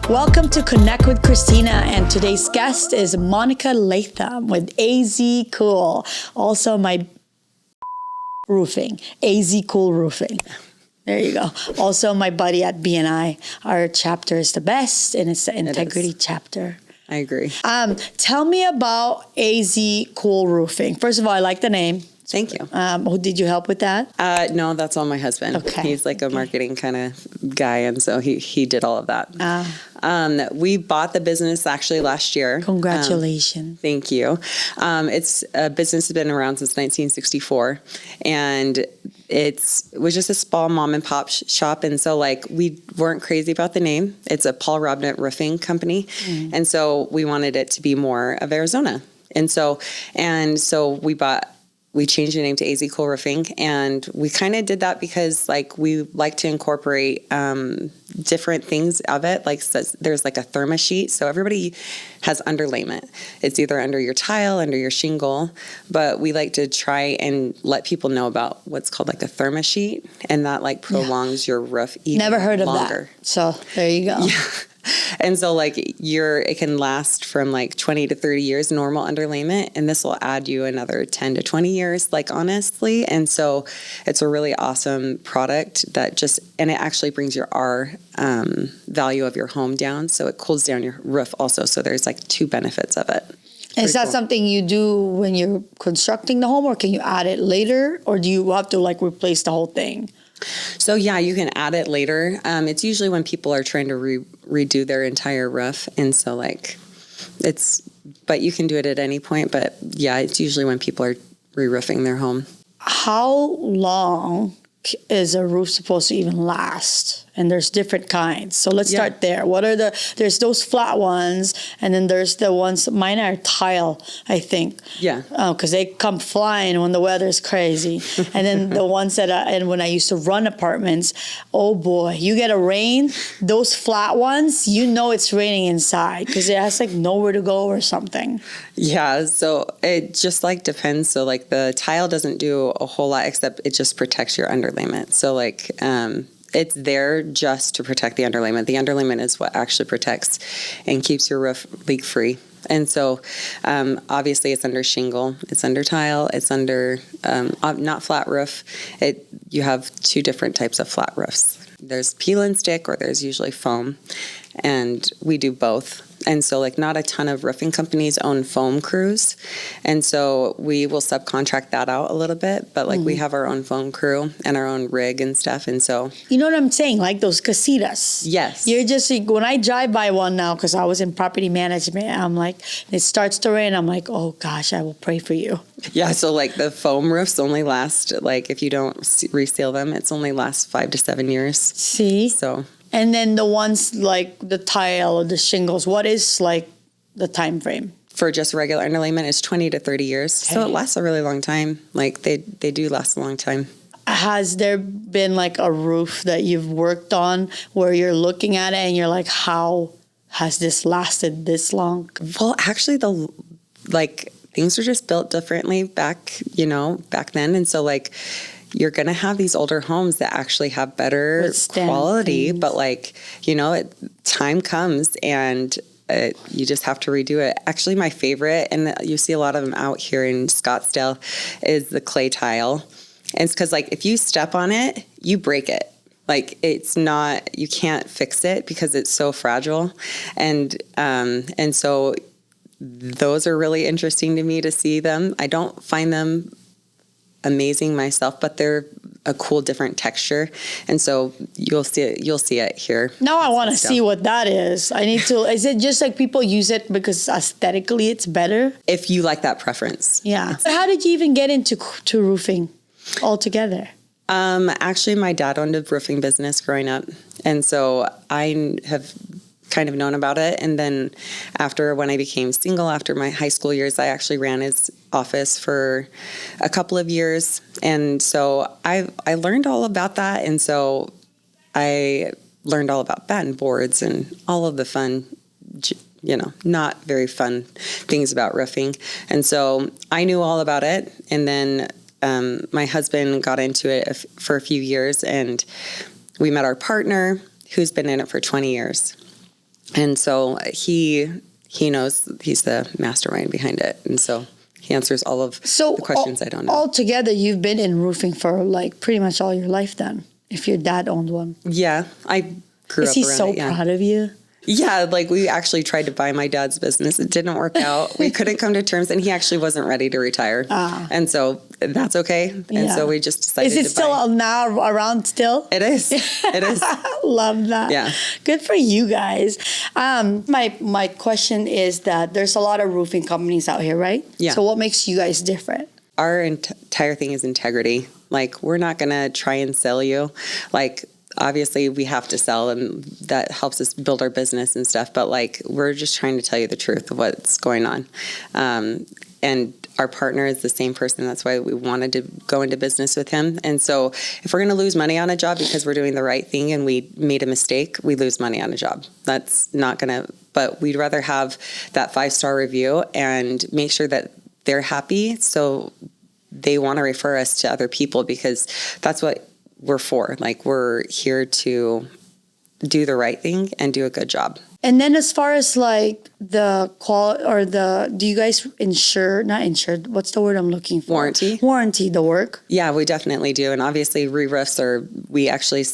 Welcome to Connect with Christina, and today's guest is Monica Latham with AZ Cool. Also my roofing, AZ Cool Roofing. There you go. Also my buddy at BNI. Our chapter is the best, and it's the integrity chapter. I agree. Tell me about AZ Cool Roofing. First of all, I like the name. Thank you. Who did you help with that? No, that's all my husband. Okay. He's like a marketing kind of guy, and so he did all of that. We bought the business actually last year. Congratulations. Thank you. It's a business that's been around since 1964, and it was just a small mom and pop shop. And so like we weren't crazy about the name. It's a Paul Robnett roofing company. And so we wanted it to be more of Arizona. And so we changed the name to AZ Cool Roofing, and we kind of did that because like we like to incorporate different things of it. Like there's like a thermos sheet, so everybody has underlayment. It's either under your tile, under your shingle, but we like to try and let people know about what's called like a thermos sheet, and that like prolongs your roof even Never heard of longer. that. So there you go. Yeah. And so like it can last from like 20 to 30 years normal underlayment, and this will add you another 10 to 20 years, like honestly. And so it's a really awesome product and it actually brings your R value of your home down. So it cools down your roof also. So there's like two benefits of it. Is that something you do when you're constructing the home, or can you add it later, or do you have to like replace the whole thing? So yeah, you can add it later. It's usually when people are trying to redo their entire roof. And so like but you can do it at any point. But yeah, it's usually when people are re-roofing their home. How long is a roof supposed to even last? And there's different kinds. So let's start there. There's those flat ones, and then there's the ones, mine are tile, I think. Yeah. Because they come flying when the weather's crazy. And then the ones and when I used to run apartments, oh boy, you get a rain, those flat ones, you know it's raining inside because it has like nowhere to go or something. Yeah, so it just like depends. So like the tile doesn't do a whole lot except it just protects your underlayment. So like it's there just to protect the underlayment. The underlayment is what actually protects and keeps your roof leak free. And so obviously it's under shingle, it's under tile, it's under not flat roof. You have two different types of flat roofs. There's peel and stick, or there's usually foam, and we do both. And so like not a ton of roofing companies own foam crews. And so we will subcontract that out a little bit, but like we have our own foam crew and our own rig and stuff. And so, you know what I'm saying? Like those casitas. Yes. You're just, when I drive by one now, because I was in property management, I'm like, it starts to rain. I'm like, oh gosh, I will pray for you. Yeah. So like the foam roofs only last, like if you don't reseal them, it's only lasts 5 to 7 years. See? So. And then the ones like the tile or the shingles, what is like the time frame? For just regular underlayment, it's 20 to 30 years. Okay. So it lasts a really long time. Like they do last a long time. Has there been like a roof that you've worked on where you're looking at it and you're like, how has this lasted this long? Well, actually things were just built differently back then. And so like, you're going to have these older homes that actually have better quality, but like, time comes and you just have to redo it. Actually, my favorite, and you see a lot of them out here in Scottsdale, is the clay tile. And it's because like, if you step on it, you break it. Like you can't fix it because it's so fragile. And so those are really interesting to me to see them. I don't find them amazing myself, but they're a cool different texture, and so you'll see it here. Now I want to see what that is. I need to. Is it just like people use it because aesthetically it's better? If you like that preference. Yeah. How did you even get into roofing altogether? Actually, my dad owned a roofing business growing up, and so I have kind of known about it. And then when I became single after my high school years, I actually ran his office for a couple of years. And so I learned all about that. And so I learned all about batten boards and all of the fun, not very fun things about roofing. And so I knew all about it. And then my husband got into it for a few years, and we met our partner, who's been in it for 20 years. And so he knows, he's the mastermind behind it. And so he answers all of the questions I don't know. Altogether, you've been in roofing for like pretty much all your life then, if your dad owned one. Yeah, I grew up around it. Is he so proud of you? Yeah, like we actually tried to buy my dad's business. It didn't work out. We couldn't come to terms, and he actually wasn't ready to retire. And so that's okay. And so we just decided to buy. Is it still now around still? It is. It is. Love that. Yeah. Good for you guys. My question is that there's a lot of roofing companies out here, right? Yeah. So what makes you guys different? Our entire thing is integrity. Like, we're not going to try and sell you. Like, obviously we have to sell, and that helps us build our business and stuff. But like, we're just trying to tell you the truth of what's going on. And our partner is the same person. That's why we wanted to go into business with him. And so if we're going to lose money on a job because we're doing the right thing and we made a mistake, we lose money on a job. That's not going to, but we'd rather have that 5-star review and make sure that they're happy. So they want to refer us to other people, because that's what we're for. Like, we're here to do the right thing and do a good job. And then as far as like the quality or do you guys not insured, what's the word I'm looking for? Warranty the work? Yeah, we definitely do. And obviously re-roofs we actually,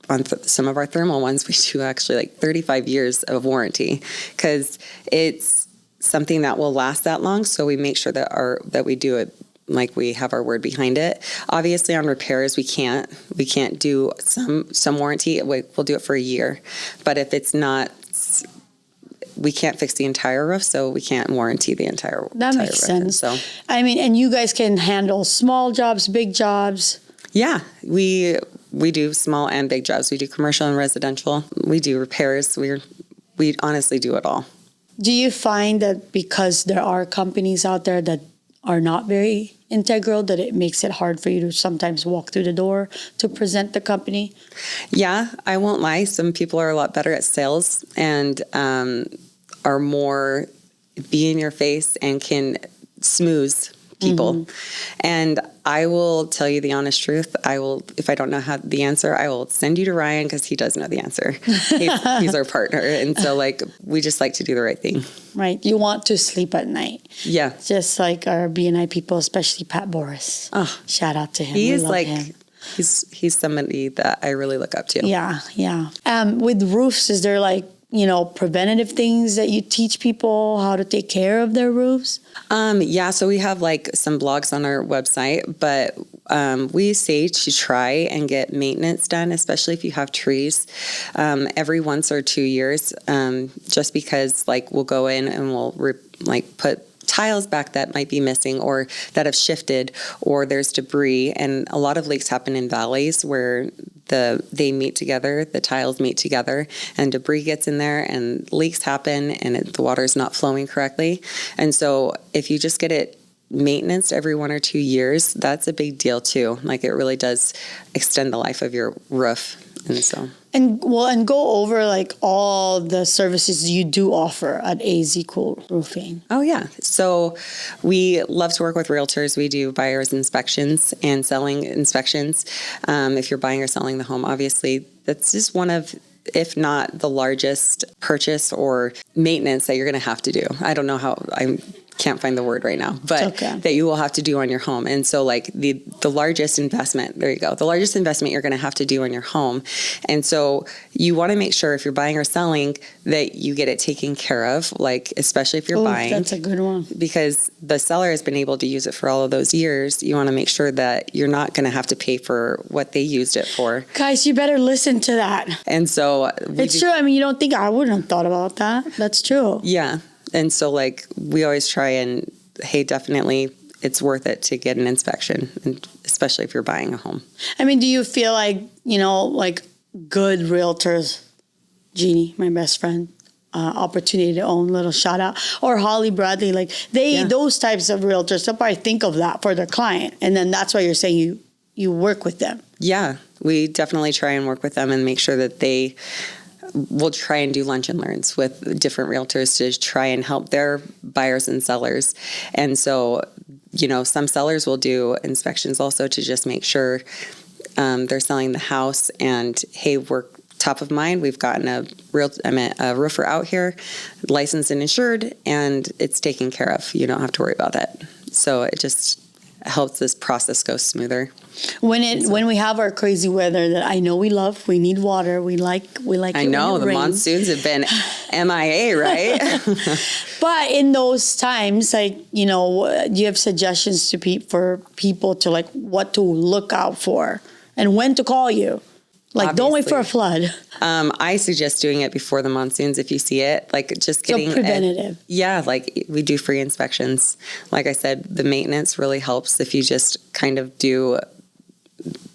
on some of our thermal ones, we do actually like 35 years of warranty, because it's something that will last that long. So we make sure that we do it like we have our word behind it. Obviously on repairs, we can't do some warranty. We'll do it for a year. But if it's not, we can't fix the entire roof, so we can't warranty the entire That makes sense. So, I mean, and you guys can handle small jobs, big jobs. Yeah, we do small and big jobs. We do commercial and residential. We do repairs. We honestly do it all. Do you find that because there are companies out there that are not very integral, that it makes it hard for you to sometimes walk through the door to present the company? Yeah, I won't lie. Some people are a lot better at sales and are more be in your face and can smooth people. Mm-hmm. And I will tell you the honest truth. If I don't know the answer, I will send you to Ryan, because he does know the answer. He's our partner. And so like, we just like to do the right thing. Right. You want to sleep at night. Yeah. Just like our BNI people, especially Pat Boris. Oh, shout out to him. He's like, him. He's somebody that I really look up to. Yeah. Yeah. With roofs, is there like, preventative things that you teach people how to take care of their roofs? Yeah, so we have like some blogs on our website, but we say to try and get maintenance done, especially if you have trees, every 1 or 2 years, just because like we'll go in and we'll put tiles back that might be missing or that have shifted, or there's debris. And a lot of leaks happen in valleys where they meet together, the tiles meet together, and debris gets in there and leaks happen, and the water's not flowing correctly. And so if you just get it maintenance every 1 or 2 years, that's a big deal too. Like, it really does extend the life of your roof. And go over like all the services you do offer at AZ Cool Roofing. Oh yeah. So we love to work with realtors. We do buyer's inspections and selling inspections. If you're buying or selling the home, obviously that's just one of, if not the largest purchase or maintenance that you're going to have to do. I don't know how, I can't find the word right now, but that you will have to do on your home. And so like the largest investment, there you go, the largest investment you're going to have to do on your home. And so you want to make sure if you're buying or selling that you get it taken care of, like, especially if you're buying. That's a good one. Because the seller has been able to use it for all of those years. You want to make sure that you're not going to have to pay for what they used it for. Guys, you better listen to that. And so it's true. I mean, you don't think I wouldn't have thought about that. That's true. Yeah. And so, like, we always try and, hey, definitely it's worth it to get an inspection, and especially if you're buying a home. I mean, do you feel like, like good realtors, Jeannie, my best friend, Opportunity to Own, little shout out, or Holly Bradley, like those types of realtors, they'll probably think of that for their client. And then that's why you're saying you work with them. Yeah, we definitely try and work with them and make sure that we'll try and do lunch and learns with different realtors to try and help their buyers and sellers. And so, some sellers will do inspections also to just make sure they're selling the house, and, hey, we're top of mind. We've gotten a roofer out here, licensed and insured, and it's taken care of. You don't have to worry about that. So it just helps this process go smoother. When we have our crazy weather that I know we love, we need water. We like. I know the monsoons have been MIA, right? But in those times, like, you know, do you have suggestions for people to like what to look out for and when to call you? Like, obviously, don't wait for a flood. I suggest doing it before the monsoons if you see it. Like, just getting preventative. Like we do free inspections. Like I said, the maintenance really helps if you just kind of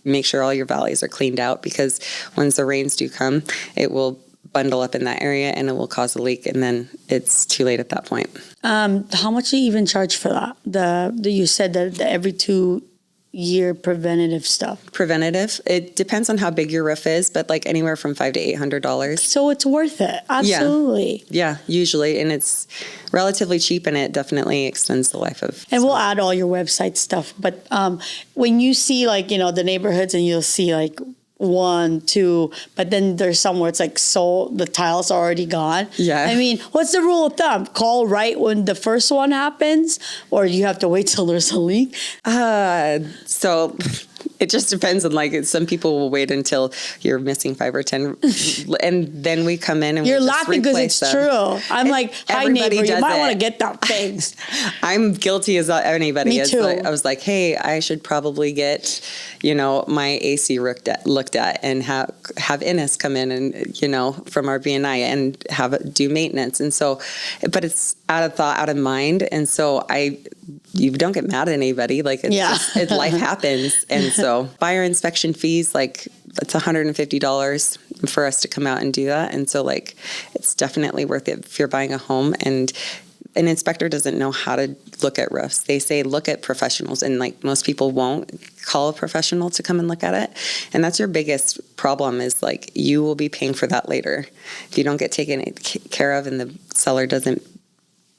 make sure all your valleys are cleaned out, because once the rains do come, it will bundle up in that area and it will cause a leak, and then it's too late at that point. How much do you even charge for that? You said that the every 2-year preventative stuff. Preventative. It depends on how big your roof is, but like anywhere from $500 to $800. So it's worth it. Absolutely. Yeah, usually. And it's relatively cheap, and it definitely extends the life of. And we'll add all your website stuff. But when you see like, you know, the neighborhoods and you'll see like 1, 2, but then there's somewhere it's like, so the tile's already gone. Yeah. I mean, what's the rule of thumb? Call right when the first one happens, or you have to wait till there's a leak? So it just depends on, like, some people will wait until you're missing 5 or 10, and then we come in and you're we just laughing because it's them. True. I'm like, hi neighbor, you might want to get that fixed. I'm guilty as anybody. Me too. I was like, hey, I should probably get, you know, my AC looked at and have Innes come in and, you know, from our BNI and do maintenance. And so, but it's out of thought, out of mind. And so you don't get mad at anybody. Like, it's life happens. And so buyer inspection fees, like, it's $150 for us to come out and do that. And so, like, it's definitely worth it if you're buying a home and an inspector doesn't know how to look at roofs. They say, look at professionals. And like, most people won't call a professional to come and look at it. And that's your biggest problem, is like, you will be paying for that later. If you don't get taken care of and the seller doesn't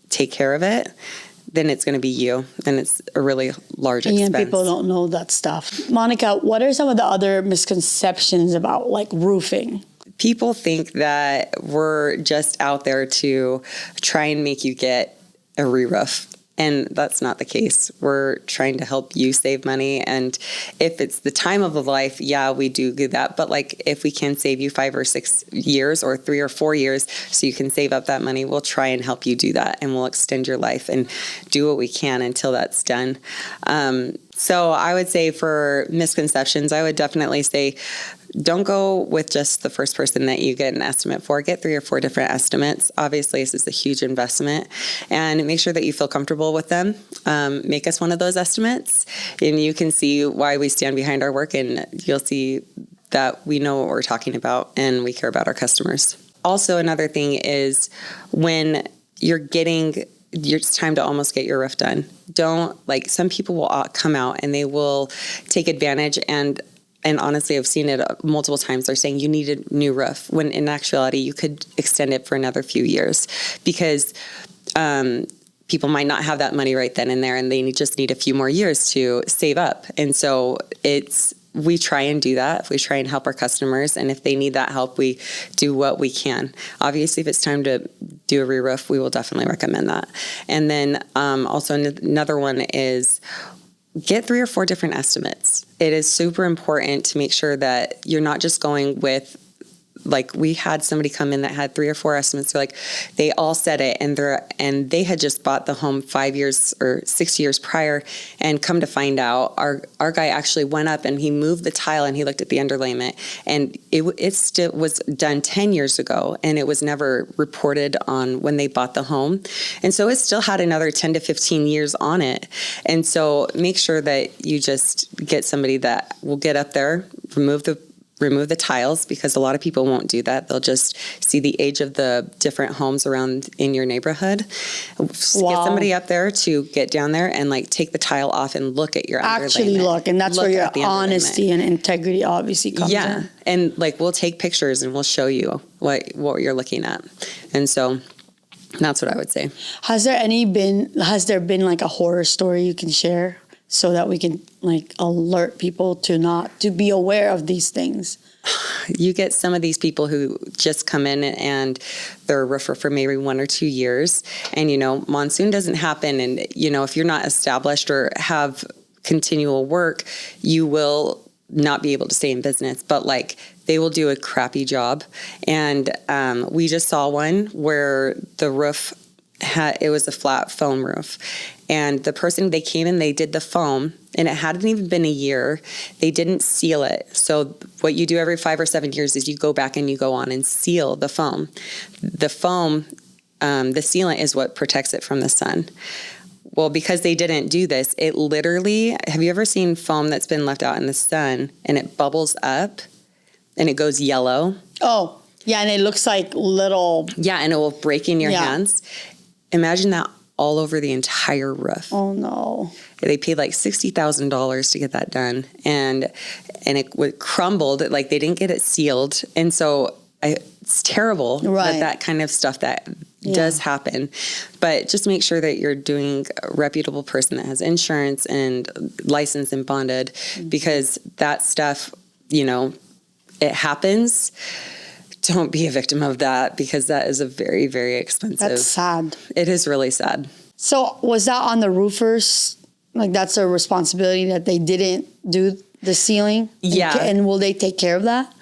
take care of it, then it's going to be you, and it's a really large expense. And people don't know that stuff. Monica, what are some of the other misconceptions about like roofing? People think that we're just out there to try and make you get a re-roof. And that's not the case. We're trying to help you save money. And if it's the time of the life, yeah, we do that. But like, if we can save you 5 or 6 years or 3 or 4 years so you can save up that money, we'll try and help you do that. And we'll extend your life and do what we can until that's done. So I would say, for misconceptions, I would definitely say, don't go with just the first person that you get an estimate for. Get 3 or 4 different estimates. Obviously, this is a huge investment, and make sure that you feel comfortable with them. Make us one of those estimates, and you can see why we stand behind our work, and you'll see that we know what we're talking about and we care about our customers. Also, another thing is, when it's time to almost get your roof done, don't, like, some people will come out and they will take advantage, and honestly, I've seen it multiple times. They're saying you need a new roof, when in actuality, you could extend it for another few years, because people might not have that money right then and there, and they just need a few more years to save up. And so we try and do that. We try and help our customers, and if they need that help, we do what we can. Obviously, if it's time to do a re-roof, we will definitely recommend that. And then also another one is, get 3 or 4 different estimates. It is super important to make sure that you're not just going with, like, we had somebody come in that had 3 or 4 estimates. They're like, they all said it, and they had just bought the home 5 years or 6 years prior, and come to find out, our guy actually went up and he moved the tile and he looked at the underlayment, and it still was done 10 years ago, and it was never reported on when they bought the home, and so it still had another 10 to 15 years on it. And so make sure that you just get somebody that will get up there, remove the tiles, because a lot of people won't do that. They'll just see the age of the different homes around in your neighborhood. Wow. Get somebody up there to get down there and, like, take the tile off and look at your underlayment. Actually look, and that's where your honesty and integrity obviously comes in. Yeah, and, like, we'll take pictures and we'll show you what you're looking at. And so that's what I would say. Has there been like a horror story you can share, so that we can, like, alert people to be aware of these things? You get some of these people who just come in and they're a roofer for maybe 1 or 2 years. And, monsoon doesn't happen. And, if you're not established or have continual work, you will not be able to stay in business. But they will do a crappy job. And we just saw one where the roof it was a flat foam roof. And the person, they came in, they did the foam, and it hadn't even been a year. They didn't seal it. So what you do every 5 or 7 years is you go back and you go on and seal the foam. The foam, the sealant is what protects it from the sun. Well, because they didn't do this, it literally, have you ever seen foam that's been left out in the sun and it bubbles up and it goes yellow? Oh, yeah, and it looks like little... Yeah, and it will break in your hands. Imagine that all over the entire roof. Oh, no. They paid $60,000 to get that done. And it crumbled. They didn't get it sealed. And so it's terrible that kind of stuff that does happen. But just make sure that you're doing a reputable person that has insurance and licensed and bonded, because that stuff, it happens. Don't be a victim of that, because that is a very, very expensive. That's sad. It is really sad. So was that on the roofers? That's a responsibility that they didn't do the ceiling? Yeah. And will they take care of that?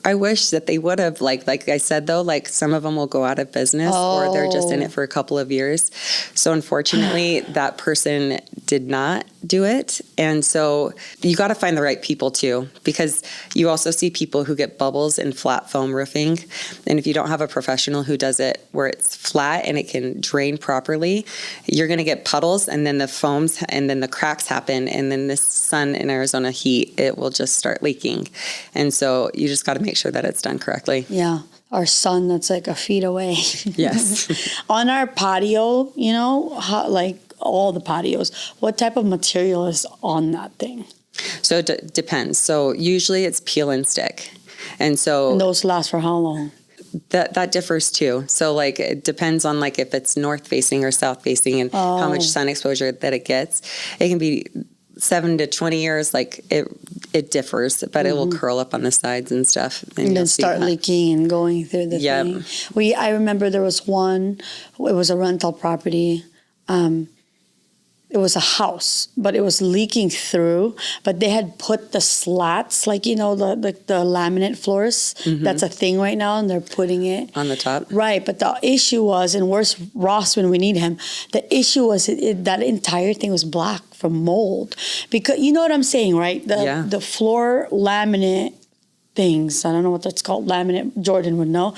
I wish that they would have. Like I said, though, some of them will go out of business or they're just in it for a couple of years. So unfortunately, that person did not do it. And so you got to find the right people too, because you also see people who get bubbles in flat foam roofing. And if you don't have a professional who does it where it's flat and it can drain properly, you're going to get puddles, and then the foams and then the cracks happen. And then this sun in Arizona heat, it will just start leaking. And so you just got to make sure that it's done correctly. Yeah. Our sun that's a feet away. Yes. On our patio, all the patios, what type of material is on that thing? So it depends. So usually it's peel and stick. And those last for how long? That differs too. So it depends on if it's north facing or south facing and how much sun exposure that it gets. It can be 7 to 20 years. It differs, but it will curl up on the sides and stuff. And then start leaking and going through the thing. I remember there was one, it was a rental property. It was a house, but it was leaking through. But they had put the slats, the laminate floors. Mm-hmm. That's a thing right now, and they're putting it on the top. Right, but the issue was, and where's Ross when we need him? The issue was that entire thing was black from mold. Because you know what I'm saying, right? The floor laminate things. I don't know what that's called. Laminate. Jordan would know.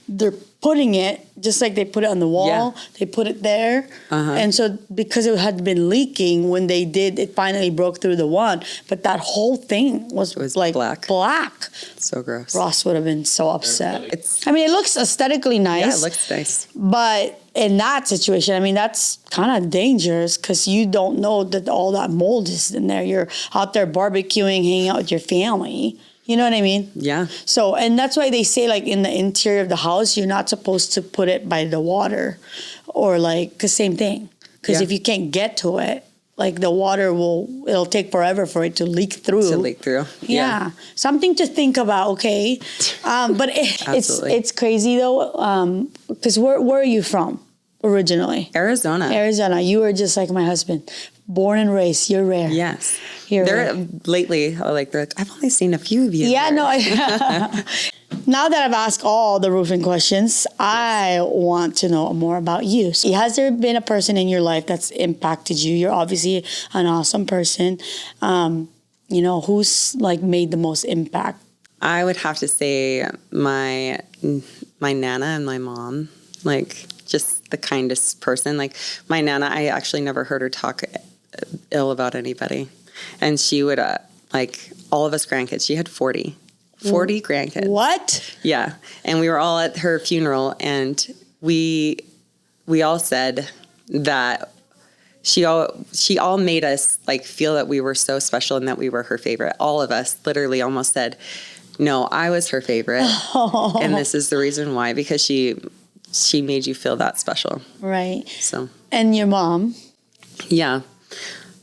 They're putting it just like they put it on the wall. Yeah. They put it there. Uh-huh. And so because it had been leaking, when they did, it finally broke through the one. But that whole thing was black. So gross. Ross would have been so upset. It looks aesthetically nice. Yeah, it looks nice. But in that situation, that's kind of dangerous, because you don't know that all that mold is in there. You're out there barbecuing, hanging out with your family. You know what I mean? Yeah. So, and that's why they say in the interior of the house, you're not supposed to put it by the water, or cause same thing. Because if you can't get to it, the water it'll take forever for it to leak through. Yeah. Something to think about. Okay. But it's crazy though. Cause where are you from originally? Arizona. You were just like my husband. Born and raised. You're rare. Yes. Lately, they're like, I've only seen a few of you. Yeah, no. Now that I've asked all the roofing questions, I want to know more about you. Has there been a person in your life that's impacted you? You're obviously an awesome person. Who's made the most impact? I would have to say my Nana and my mom, just the kindest person. My Nana, I actually never heard her talk ill about anybody. And she would, all of us grandkids, she had 40 grandkids. What? Yeah. And we were all at her funeral, and we all said that she all made us feel that we were so special and that we were her favorite. All of us literally almost said, no, I was her favorite. Oh. And this is the reason why, because she made you feel that special. Right. So. And your mom? Yeah.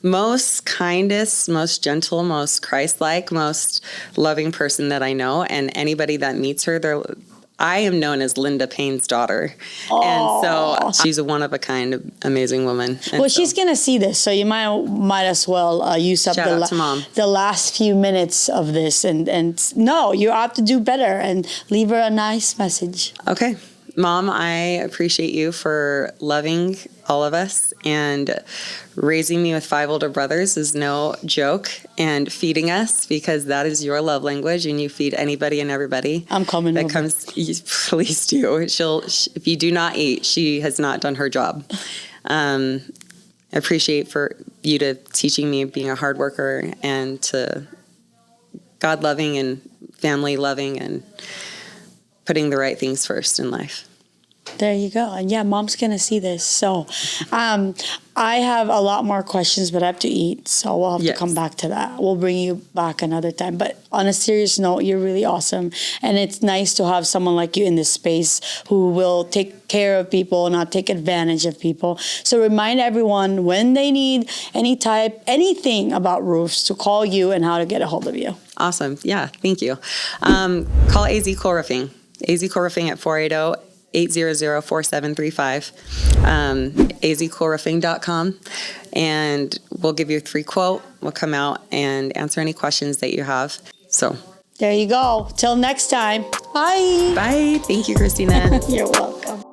most kindest, most gentle, most Christ-like, most loving person that I know. And anybody that meets her, I am known as Linda Payne's daughter. Aww. And so she's a one-of-a-kind, amazing woman. And well, she's going to see this, so you might as well use up the last few minutes of this. And no, you have to do better and leave her a nice message. Okay. Mom, I appreciate you for loving all of us, and raising me with 5 older brothers is no joke, and feeding us, because that is your love language, and you feed anybody and everybody. I'm coming that over. Please do. If you do not eat, she has not done her job. I appreciate for you to teaching me being a hard worker, and to God loving and family loving, and putting the right things first in life. There you go. And yeah, Mom's going to see this. So I have a lot more questions, but I have to eat. So we'll have to come back to that. We'll bring you back another time. But on a serious note, you're really awesome. And it's nice to have someone like you in this space who will take care of people, not take advantage of people. So remind everyone when they need anything about roofs, to call you and how to get a hold of you. Awesome. Yeah. Thank you. Call AZ Cool Roofing. AZ Cool Roofing at 480-800-4735, azcoolroofing.com, and we'll give you a free quote. We'll come out and answer any questions that you have. So there you go. Till next time. Bye. Bye. Thank you, Christina. You're welcome.